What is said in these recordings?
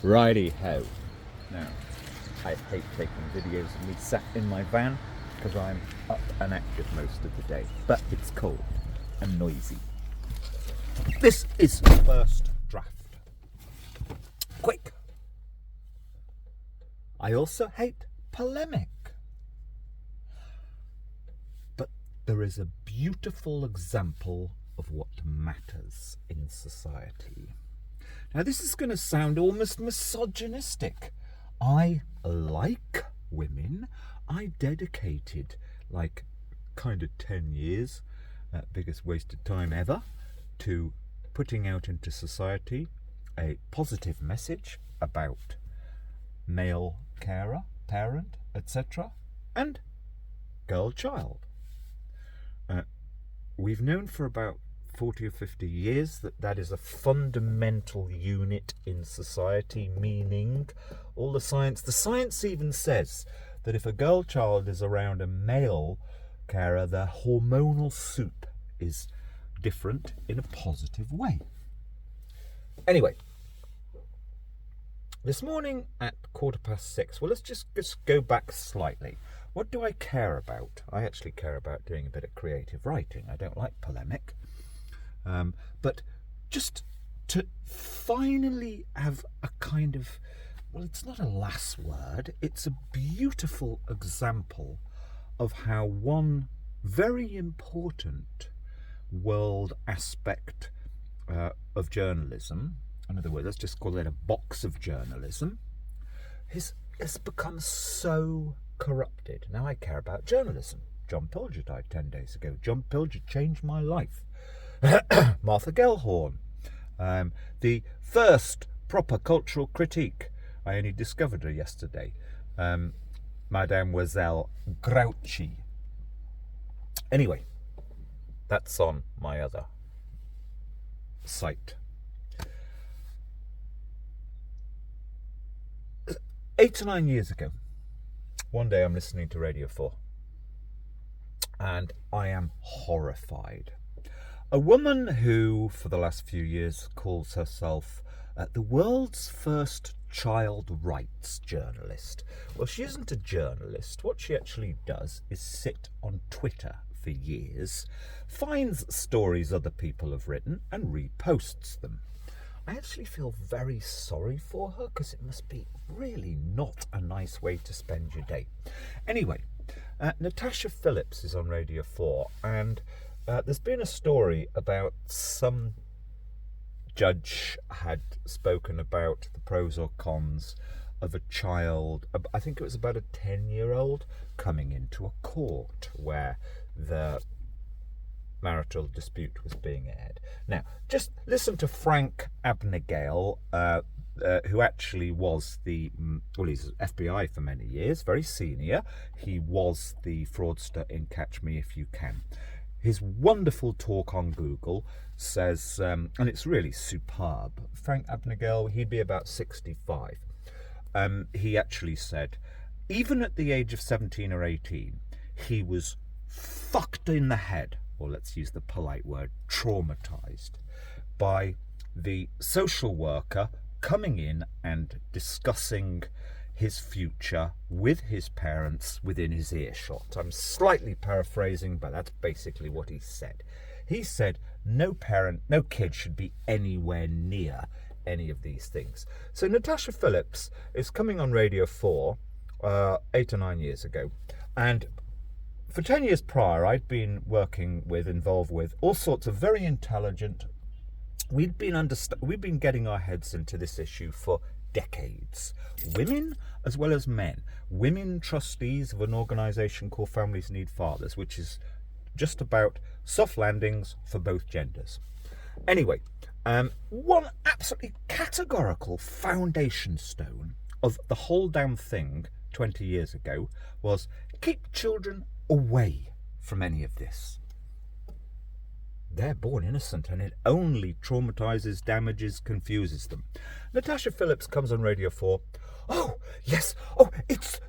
Righty-ho. Now, I hate taking videos of me sat in my van because I'm up and active most of the day, but it's cold and noisy. This is first draft. Quick. I also hate polemic. But there is a beautiful example of what matters in society. Now, this is going to sound almost misogynistic. I like women. I dedicated kind of 10 years, biggest waste of time ever, to putting out into society a positive message about male carer, parent, etc., and girl child. We've known for about 40 or 50 years that is a fundamental unit in society, meaning all the science even says that if a girl child is around a male carer, their hormonal soup is different in a positive way. Anyway, this morning at 6:15, well, let's just go back slightly. What do I care about? I actually care about doing a bit of creative writing. I don't like polemic. But just to finally have a kind of, well, it's not a last word, it's a beautiful example of how one very important world aspect of journalism, in other words, let's just call it a box of journalism, has become so corrupted. Now I care about journalism. John Pilger died 10 days ago. John Pilger changed my life. Martha Gellhorn, the first proper cultural critique. I only discovered her yesterday. Mademoiselle Grouchy. Anyway, that's on my other site. 8 or 9 years ago, one day I'm listening to Radio 4, and I am horrified. A woman who, for the last few years, calls herself the world's first child rights journalist. Well, she isn't a journalist. What she actually does is sit on Twitter for years, finds stories other people have written, and reposts them. I actually feel very sorry for her because it must be really not a nice way to spend your day. Anyway, Natasha Phillips is on Radio 4, and there's been a story about some judge had spoken about the pros or cons of a child, I think it was about a 10-year-old, coming into a court where the marital dispute was being aired. Now, just listen to Frank Abnegale, who actually was he's FBI for many years, very senior. He was the fraudster in Catch Me If You Can. His wonderful talk on Google says, and it's really superb, Frank Abnegale, he'd be about 65. He actually said, even at the age of 17 or 18, he was fucked in the head, or let's use the polite word, traumatized, by the social worker coming in and discussing his future with his parents within his earshot. I'm slightly paraphrasing, but that's basically what he said. He said no kid should be anywhere near any of these things. So Natasha Phillips is coming on Radio 4 8 or 9 years ago, and for 10 years prior I'd been involved with all sorts of very intelligent, we'd been getting our heads into this issue for decades. Women as well as men. Women trustees of an organisation called Families Need Fathers, which is just about soft landings for both genders. Anyway, one absolutely categorical foundation stone of the whole damn thing 20 years ago was keep children away from any of this. They're born innocent, and it only traumatizes, damages, confuses them. Natasha Phillips comes on Radio 4. Oh, yes. Oh, it's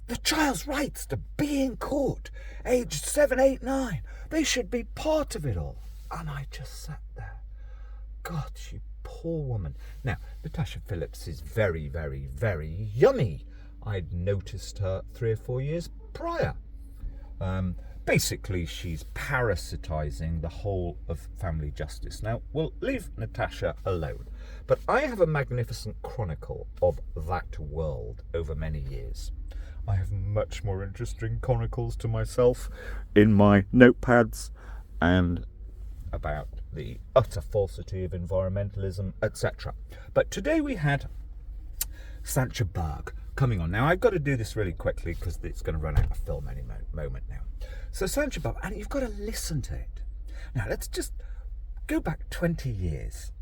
the child's rights to be in court, aged 7, 8, 9. They should be part of it all. And I just sat there. God, she Poor woman. Now, Natasha Phillips is very, very, very yummy. I'd noticed her 3 or 4 years prior. Basically, she's parasitising the whole of family justice. Now, we'll leave Natasha alone, but I have a magnificent chronicle of that world over many years. I have much more interesting chronicles to myself in my notepads and about the utter falsity of environmentalism, etc. But today we had Sancha Berg coming on. Now, I've got to do this really quickly because it's going to run out of film any moment now. So Sancha Berg, and you've got to listen to it. Now, let's just go back 20 years,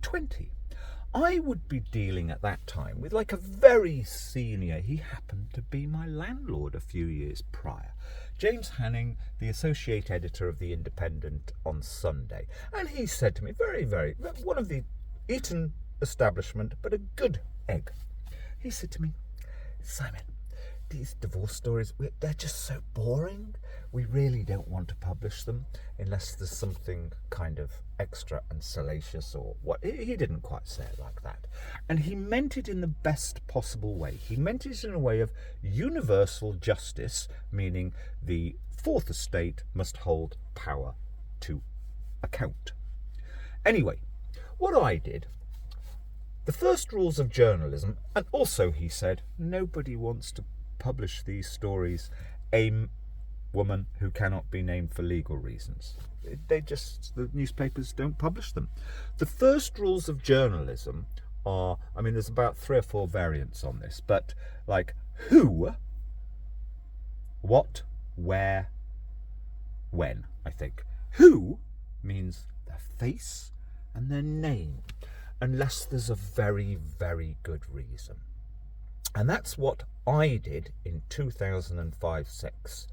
20. I would be dealing at that time with like a very senior, he happened to be my landlord a few years prior, James Hanning, the associate editor of The Independent on Sunday. And he said to me, very, very, one of the Eton establishment, but a good egg. He said to me, Simon, these divorce stories, they're just so boring. We really don't want to publish them unless there's something kind of extra and salacious or what. He didn't quite say it like that. And he meant it in the best possible way. He meant it in a way of universal justice, meaning the fourth estate must hold power to account. Anyway, what I did, the first rules of journalism, and also he said, nobody wants to publish these stories, a woman who cannot be named for legal reasons. The newspapers don't publish them. The first rules of journalism are, I mean, there's about 3 or 4 variants on this, but like who, what, where, when, I think. Who means their face and their name, unless there's a very, very good reason. And that's what I did in 2005-06.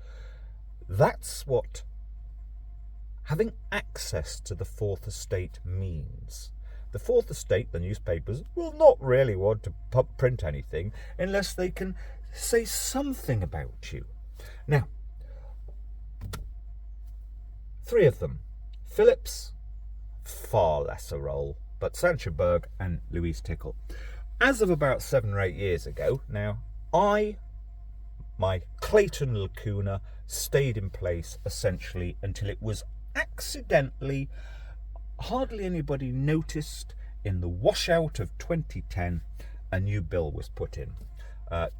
That's what having access to the fourth estate means. The fourth estate, the newspapers, will not really want to print anything unless they can say something about you. Now, 3 of them. Phillips, far lesser role, but Sancha Berg and Louise Tickle. As of about 7 or 8 years ago, now, my Clayton lacuna stayed in place essentially until it was accidentally, hardly anybody noticed, in the washout of 2010, a new bill was put in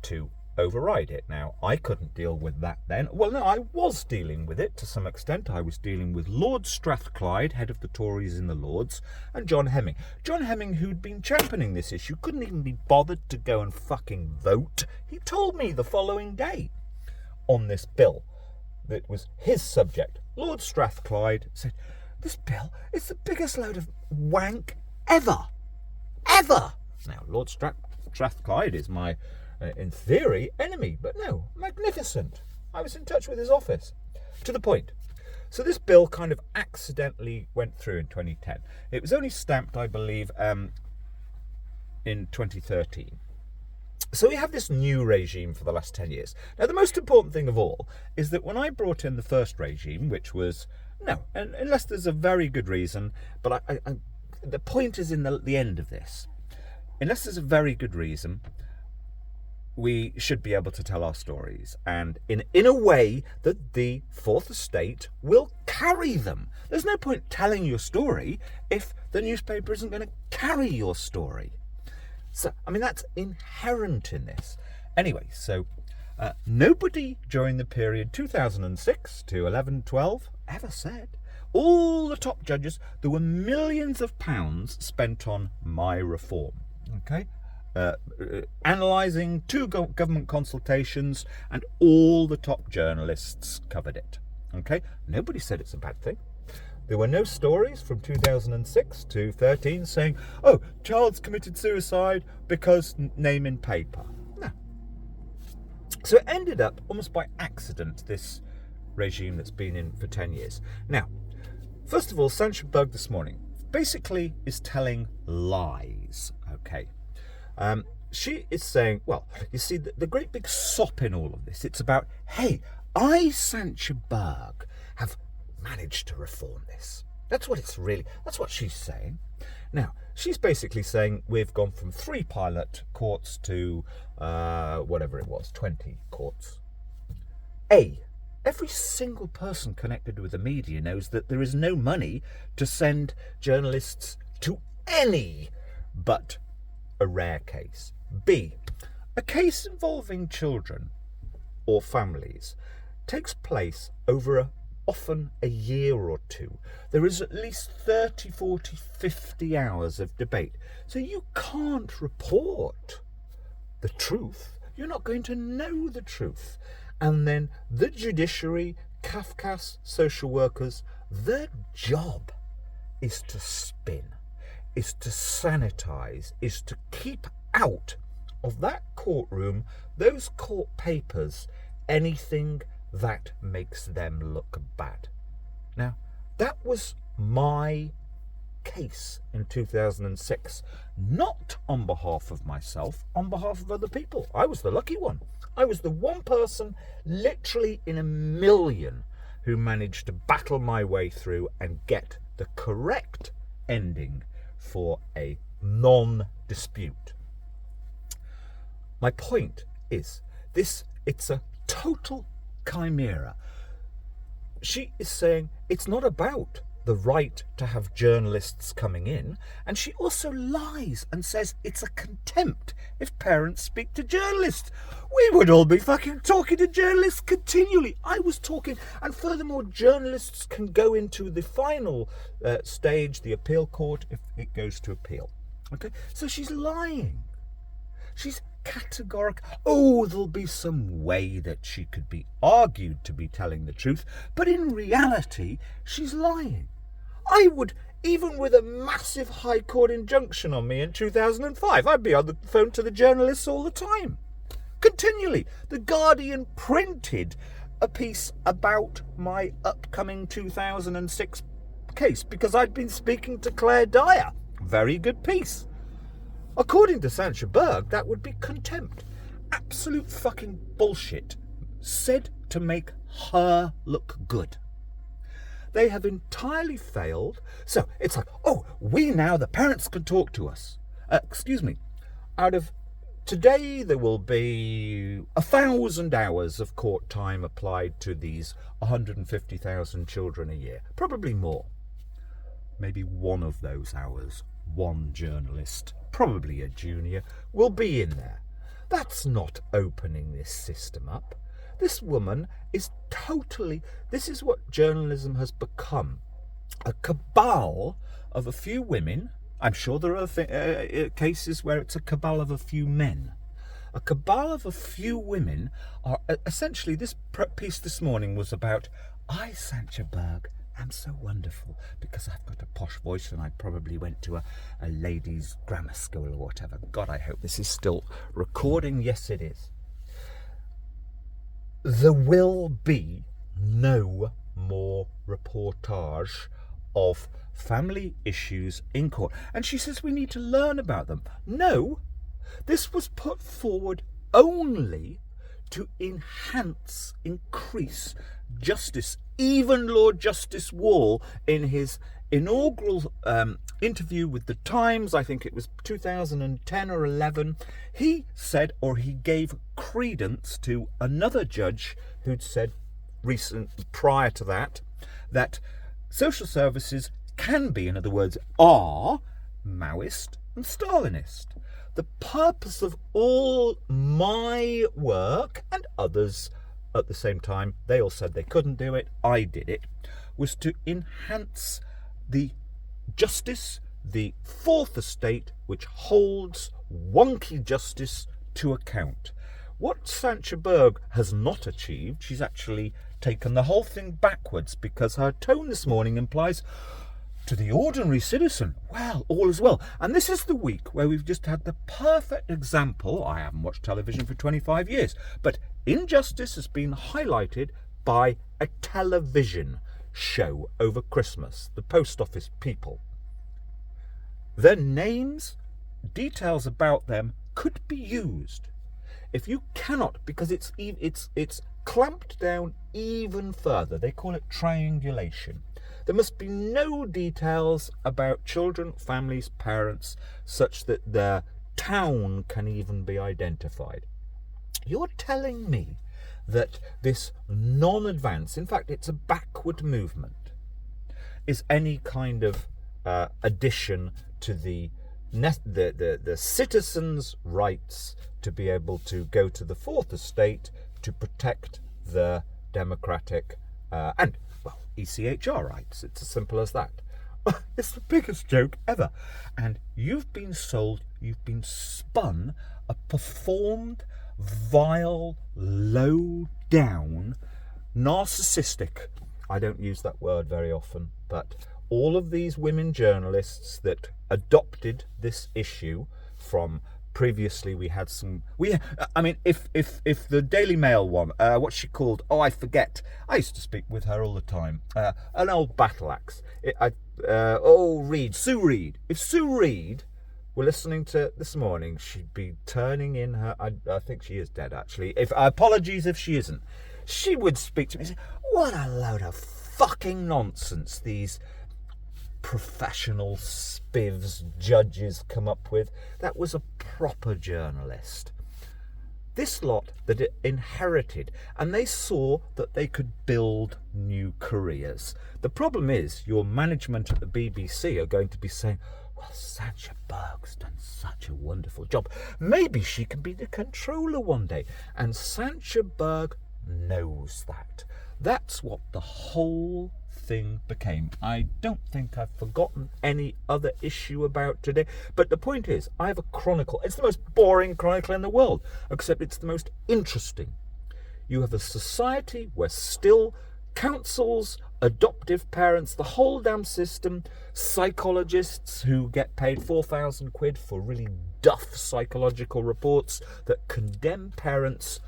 to override it. Now, I couldn't deal with that then. Well, no, I was dealing with it to some extent. I was dealing with Lord Strathclyde, head of the Tories in the Lords, and John Hemming. John Hemming, who'd been championing this issue, couldn't even be bothered to go and fucking vote. He told me the following day on this bill that was his subject. Lord Strathclyde said, this bill is the biggest load of wank ever. Ever! Now, Lord Strathclyde is my in theory, enemy, but no, magnificent. I was in touch with his office. To the point. So this bill kind of accidentally went through in 2010. It was only stamped, I believe, in 2013. So we have this new regime for the last 10 years. Now, the most important thing of all is that when I brought in the first regime, which was, no, unless there's a very good reason, but the point is in the end of this. Unless there's a very good reason, we should be able to tell our stories, and in a way that the fourth estate will carry them. There's no point telling your story if the newspaper isn't going to carry your story. So, I mean, that's inherent in this. Anyway, so nobody during the period 2006 to 11-12 ever said, all the top judges, there were millions of pounds spent on my reform, okay? Analysing 2 government consultations, and all the top journalists covered it. Okay, nobody said it's a bad thing. There were no stories from 2006 to 13 saying, oh, child's committed suicide because name in paper. No. So it ended up almost by accident, this regime that's been in for 10 years. Now, first of all, Sancha Berg this morning basically is telling lies. Okay. She is saying, well, you see, the great big sop in all of this, it's about, hey, I, Sancha Berg, have managed to reform this. That's what she's saying. Now, she's basically saying we've gone from 3 pilot courts to whatever it was, 20 courts. Every single person connected with the media knows that there is no money to send journalists to any but a rare case. B, a case involving children or families takes place over often a year or two. There is at least 30, 40, 50 hours of debate. So you can't report the truth. You're not going to know the truth. And then the judiciary, Kafkas, social workers, their job is to spin, is to sanitize, is to keep out of that courtroom, those court papers, anything that makes them look bad. Now, that was my case in 2006, not on behalf of myself, on behalf of other people. I was the lucky one. I was the one person literally in a million who managed to battle my way through and get the correct ending for a non-dispute. My point is it's a total chimera. She is saying it's not about the right to have journalists coming in, and she also lies and says it's a contempt if parents speak to journalists. We would all be fucking talking to journalists continually. I was talking, and furthermore, journalists can go into the final stage, the appeal court, if it goes to appeal. Okay, so she's lying. She's categorical. Oh, there'll be some way that she could be argued to be telling the truth, but in reality, she's lying. I would, even with a massive High Court injunction on me in 2005, I'd be on the phone to the journalists all the time. Continually. The Guardian printed a piece about my upcoming 2006 case because I'd been speaking to Claire Dyer. Very good piece. According to Sancha Berg, that would be contempt. Absolute fucking bullshit. Said to make her look good. They have entirely failed. So it's like, oh, we now, the parents, can talk to us. Out of today, there will be 1,000 hours of court time applied to these 150,000 children a year. Probably more. Maybe one of those hours, one journalist, probably a junior, will be in there. That's not opening this system up. This woman is totally... This is what journalism has become. A cabal of a few women. I'm sure there are cases where it's a cabal of a few men. A cabal of a few women are... Essentially, this piece this morning was about, I, Sancha Berg, am so wonderful because I've got a posh voice and I probably went to a ladies' grammar school or whatever. God, I hope this is still recording. Yes, it is. There will be no more reportage of family issues in court. And she says we need to learn about them. No, this was put forward only to enhance, increase justice. Even Lord Justice Wall, in his inaugural interview with the Times, I think it was 2010 or 11, he said, or he gave credence to another judge who'd said prior to that social services can be, in other words, are Maoist and Stalinist. The purpose of all my work and others at the same time, they all said they couldn't do it, I did it, was to enhance the justice, the fourth estate, which holds wonky justice to account. What Sancha Berg has not achieved, she's actually taken the whole thing backwards, because her tone this morning implies, to the ordinary citizen, well, all is well. And this is the week where we've just had the perfect example. I haven't watched television for 25 years, but injustice has been highlighted by a television show over Christmas, the Post Office people. Their names, details about them could be used. If you cannot, because it's clamped down even further, they call it triangulation. There must be no details about children, families, parents, such that their town can even be identified. You're telling me that this non-advance, in fact, it's a backward movement, is any kind of addition to the citizens' rights to be able to go to the fourth estate to protect the democratic and, well, ECHR rights. It's as simple as that. It's the biggest joke ever. And you've been sold, you've been spun a performed, vile, low-down, narcissistic, I don't use that word very often, but all of these women journalists that adopted this issue from previously if the Daily Mail one, what's she called? Oh, I forget. I used to speak with her all the time. An old battle axe. Sue Reid. If Sue Reid were listening to this morning, she'd be turning in her. I think she is dead, actually. Apologies if she isn't. She would speak to me and say, "What a load of fucking nonsense these professional spivs judges come up with." That was a proper journalist. This lot that it inherited, and they saw that they could build new careers. The problem is your management at the BBC are going to be saying, well, Sancha Berg's done such a wonderful job. Maybe she can be the controller one day. And Sancha Berg knows that. That's what the whole thing became. I don't think I've forgotten any other issue about today, but the point is, I have a chronicle. It's the most boring chronicle in the world, except it's the most interesting. You have a society where still councils, adoptive parents, the whole damn system, psychologists who get paid 4,000 quid for really duff psychological reports that condemn parents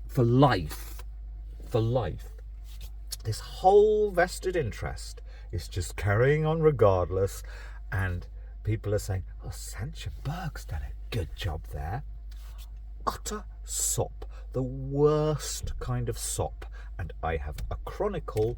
for life. This whole vested interest is just carrying on regardless, and people are saying, oh, Sancha Berg's done a good job there. Utter sop, the worst kind of sop, and I have a chronicle